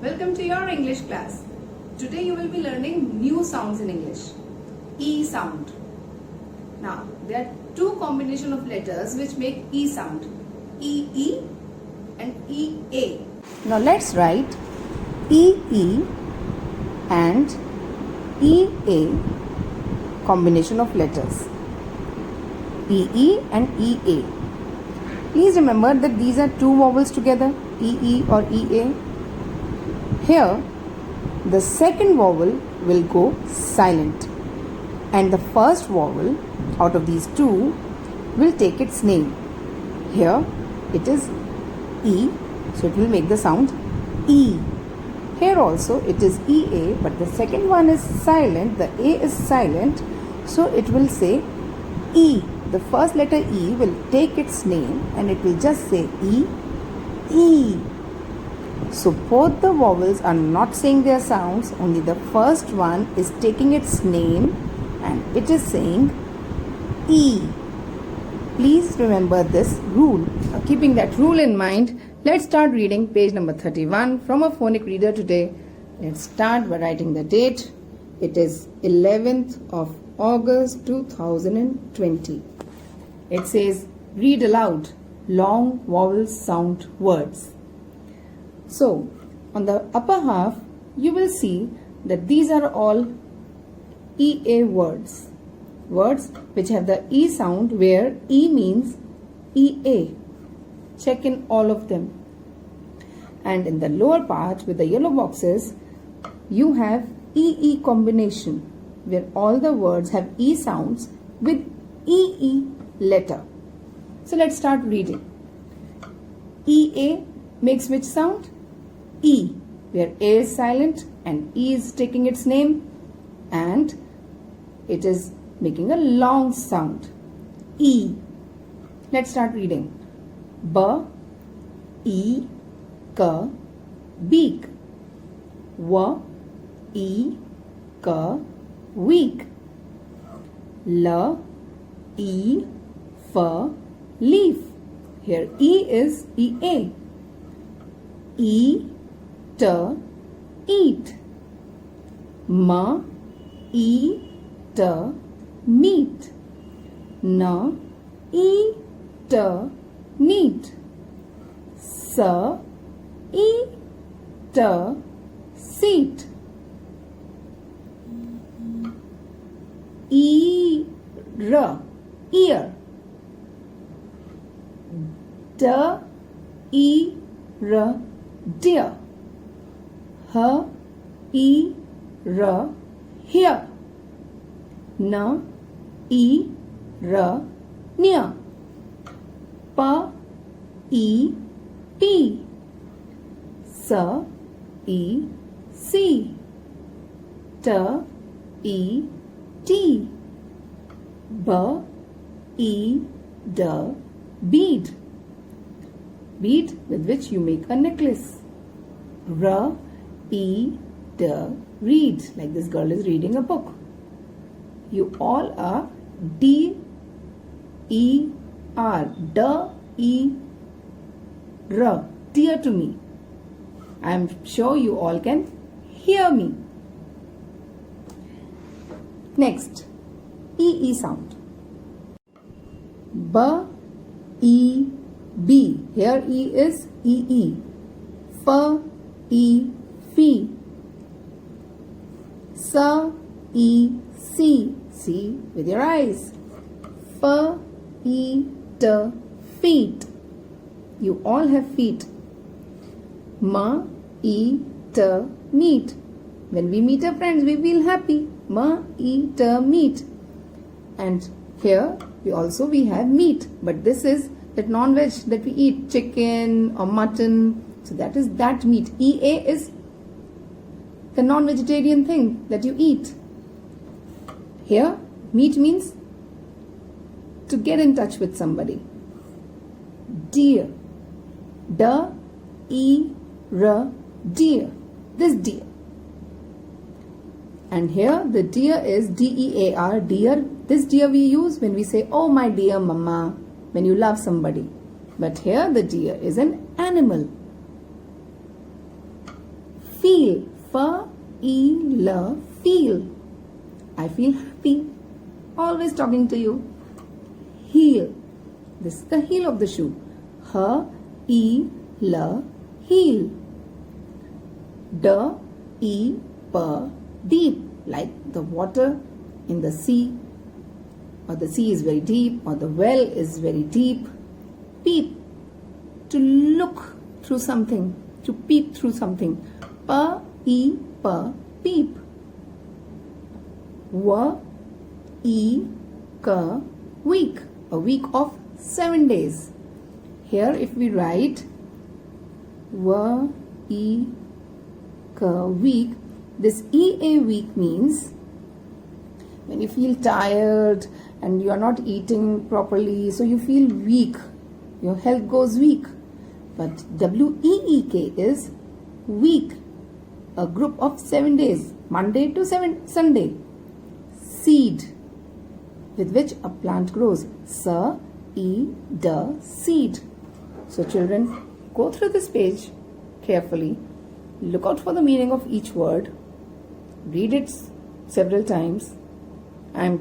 Welcome to your English class. Today you will be learning new sounds in English. E sound. Now, there are two combination of letters which make E sound. E and EA. Now let's write EE and EA combination of letters. EE and EA. Please remember that these are two vowels together, EE or EA. Here, the second vowel will go silent and the first vowel out of these two will take its name. Here, it is E, so it will make the sound E. Here also it is EA, but the second one is silent, the A is silent, so it will say E. The first letter E will take its name and it will just say E, E. So both the vowels are not saying their sounds, only the first one is taking its name and it is saying E. Please remember this rule. Now, keeping that rule in mind, let's start reading page number 31 from a phonic reader today. Let's start by writing the date. It is 11th of August 2020. It says, read aloud long vowel sound words. So, on the upper half, you will see that these are all EA words. Words which have the E sound where E means EA. Check in all of them. And in the lower part with the yellow boxes, you have EE combination where all the words have E sounds with EE letter. So let's start reading. EA makes which sound? E, where A is silent and E is taking its name and it is making a long sound. E. Let's start reading. B, E, K, beak. W, E, K, weak. L, E, F, leaf. Here E is EA. E, T, eat. M, E, T, meat. N, E, T, neat. S, E, T, seat. E, R, ear. D, E, R, deer. H, E, R, here. N, E, R, near. P, E, pea. S, E, see. T, E, tea. B, E, D, bead. Bead with which you make a necklace. R, E, D, read. Like this girl is reading a book. You all are D, E, R. D, E, R. Dear to me. I am sure you all can hear me. Next, EE sound. B, E, B. Here E is EE. F, E, fee. S, E, see. See with your eyes. F, E, T, feet. You all have feet. M, E, T, meet. When we meet our friends, we feel happy. M, E, T, meet. And here we have meat. But this is that non-veg that we eat, chicken or mutton. So that is that meat. EA is the non-vegetarian thing that you eat. Here, meet means to get in touch with somebody. Deer. D, E, R, deer. This deer. And here the deer is D-E-A-R, deer. This deer we use when we say, oh my dear mama, when you love somebody. But here the deer is an animal. Feel. F-E-L. Feel. I feel happy. Always talking to you. Heel. This is the heel of the shoe. H-E-L. Heel. D-E-P. Deep. Like the water in the sea. Or the sea is very deep. Or the well is very deep. Peep. To look through something. To peep through something. P-E-P. Peep. W-E-K. Week. A week of 7 days. Here if we write W-E-K. Week, this E-A week means when you feel tired and you are not eating properly, so you feel weak. Your health goes weak. But W-E-E-K is week. A group of 7 days. Monday to Sunday. Seed, with which a plant grows. S-E-D, seed. So children, go through this page carefully. Look out for the meaning of each word. Read it several times. I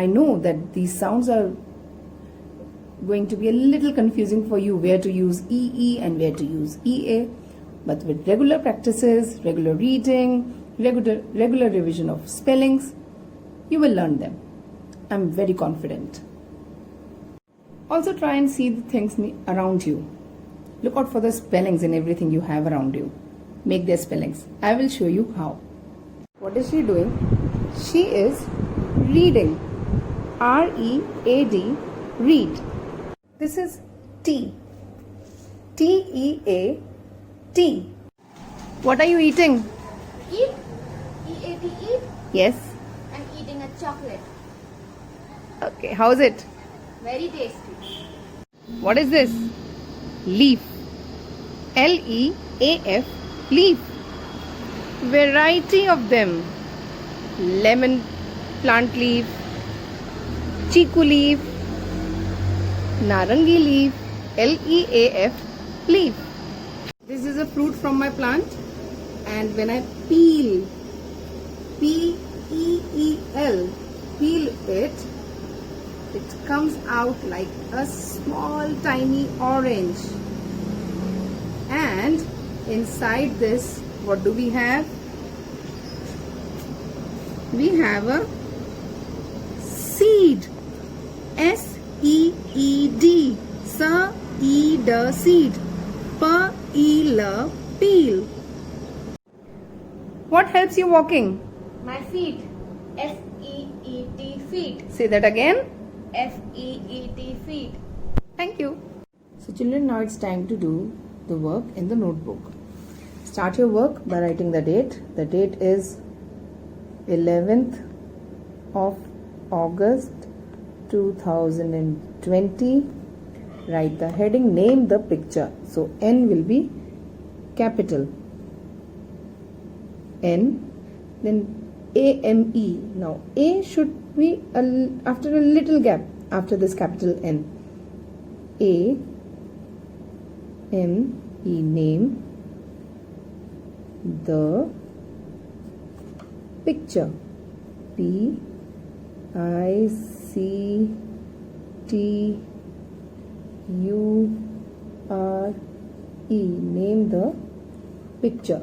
know that these sounds are going to be a little confusing for you, where to use EE and where to use EA. But with regular practices, regular reading, regular revision of spellings, you will learn them. I'm very confident. Also try and see the things around you. Look out for the spellings in everything you have around you. Make their spellings. I will show you how. What is she doing? She is reading. R-E-A-D, read. This is T. T-E-A-T. What are you eating? Eat. E-A-T, eat. Yes. I'm eating a chocolate. Okay, how is it? Very tasty. What is this? Leaf. L-E-A-F, leaf. Variety of them. Lemon plant leaf, chiku leaf, narangi leaf, L-E-A-F, leaf. This is a fruit from my plant, and when I peel, P-E-E-L, peel it, it comes out like a small tiny orange. And inside this, what do we have? We have a seed. S-E-E-D, S-E-D, seed. P-E-L, peel. What helps you walking? My feet. F-E-E-T, feet. Say that again. F-E-E-T, feet. Thank you. So children, now it's time to do the work in the notebook. Start your work by writing the date. The date is 11th of August 2020. Write the heading, name the picture. So N will be capital N, then A-M-E. Now A should be after a little gap after this capital N. A-M-E, name the picture. P-I-C-T-U-R-E, name the picture.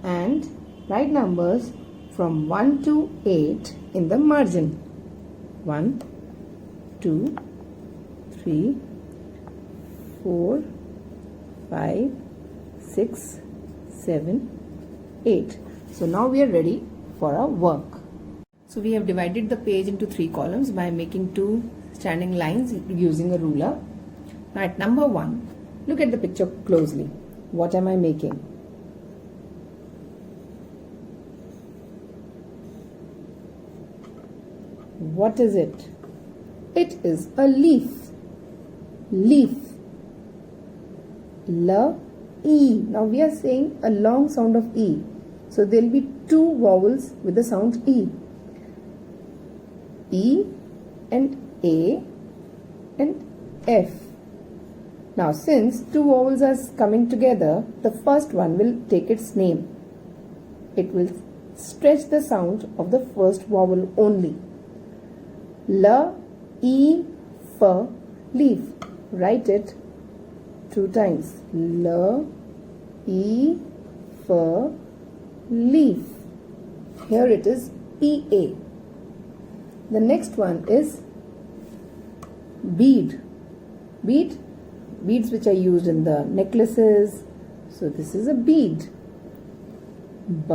And write numbers from 1 to 8 in the margin. 1, 2, 3, 4, 5, 6, 7, 8. So now we are ready for our work. So we have divided the page into 3 columns by making 2 standing lines using a ruler. Now at number 1, look at the picture closely. What am I making? What is it? It is a leaf. Leaf. L-E. Now we are saying a long sound of E. So there will be 2 vowels with the sound E. E and A and F. Now, since two vowels are coming together, the first one will take its name. It will stretch the sound of the first vowel only. L, E, F, leaf. Write it 2 times. L, E, F, leaf. Here it is E-A. The next one is bead. Bead. Beads which are used in the necklaces. So this is a bead. B,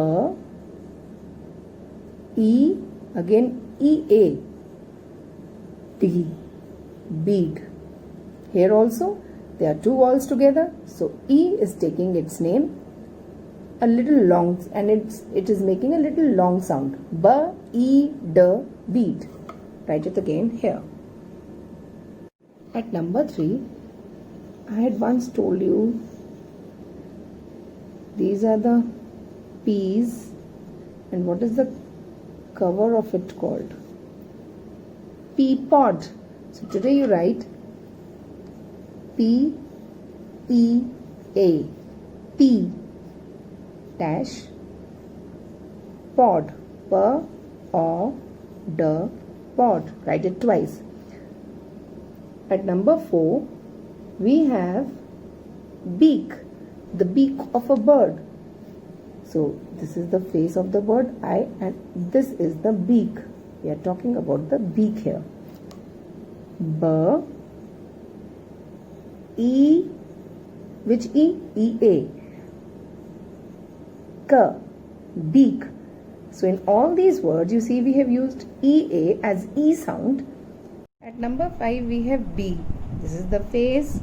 E, again E-A. D, bead. Here also there are 2 vowels together. So E is taking its name a little long, and it is making a little long sound. B, E, D, bead. Write it again here. At number 3, I had once told you these are the peas, and what is the cover of it called? Pea pod. So today you write P, E, A, pea dash pod. P, O, D, pod. Write it twice. At number 4, we have beak, the beak of a bird. So this is the face of the bird, and this is the beak. We are talking about the beak here. B, E, which E? E-A. K, beak. So in all these words, you see we have used E-A as E sound. At number 5, we have B. This is the face.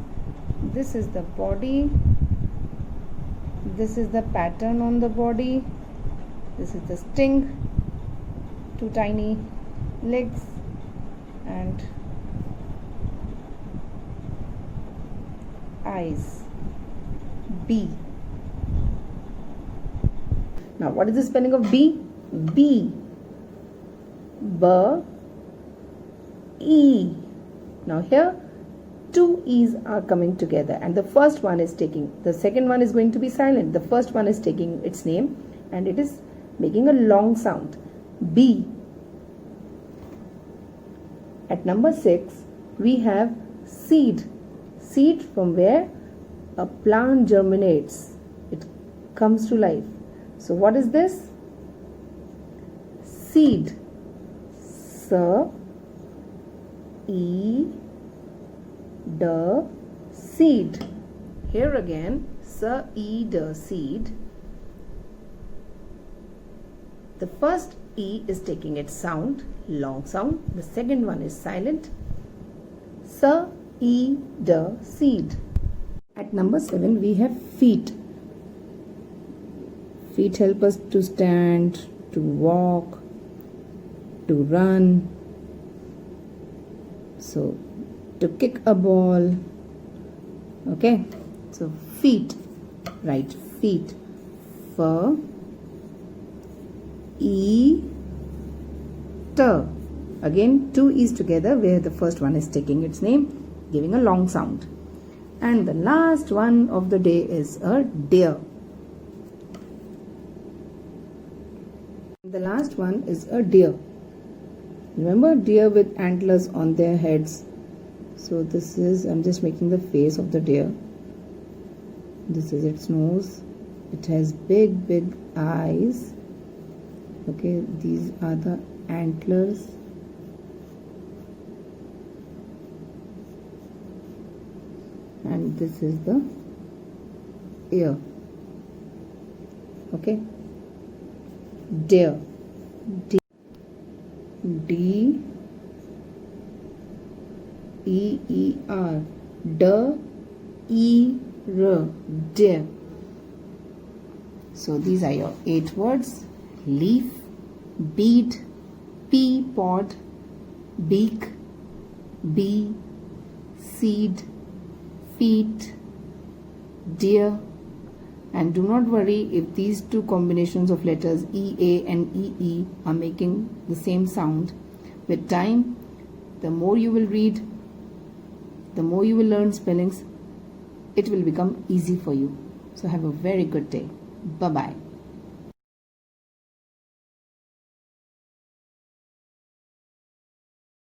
This is the body. This is the pattern on the body. This is the sting. 2 tiny legs and eyes. B. Now, what is the spelling of B? B. B. E. Now here 2 E's are coming together, and the first one is taking, the second one is going to be silent. The first one is taking its name and it is making a long sound. B. At number 6, we have seed. Seed from where a plant germinates. It comes to life. So what is this? Seed. S, E, D, seed. Here again, S, E, D, seed. The first E is taking its sound, long sound. The second one is silent. S, E, D, seed. At number 7, we have feet. Feet help us to stand, to walk, to run. So, to kick a ball. Okay. So, feet. Right. Feet. F, E, T. Again, 2 E's together where the first one is taking its name, giving a long sound. And the last one of the day is a deer. The last one is a deer. Remember, deer with antlers on their heads. So this is, I'm just making the face of the deer. This is its nose. It has big, big eyes. Okay, these are the antlers. And this is the ear. Okay. Deer. D, D, E, E, R. D, E, R. Deer. So these are your 8 words. Leaf, bead, pea pod, beak, bee, seed, feet, deer. And do not worry if these 2 combinations of letters EA and EE are making the same sound. With time, the more you will read, the more you will learn spellings, it will become easy for you. So have a very good day. Bye bye.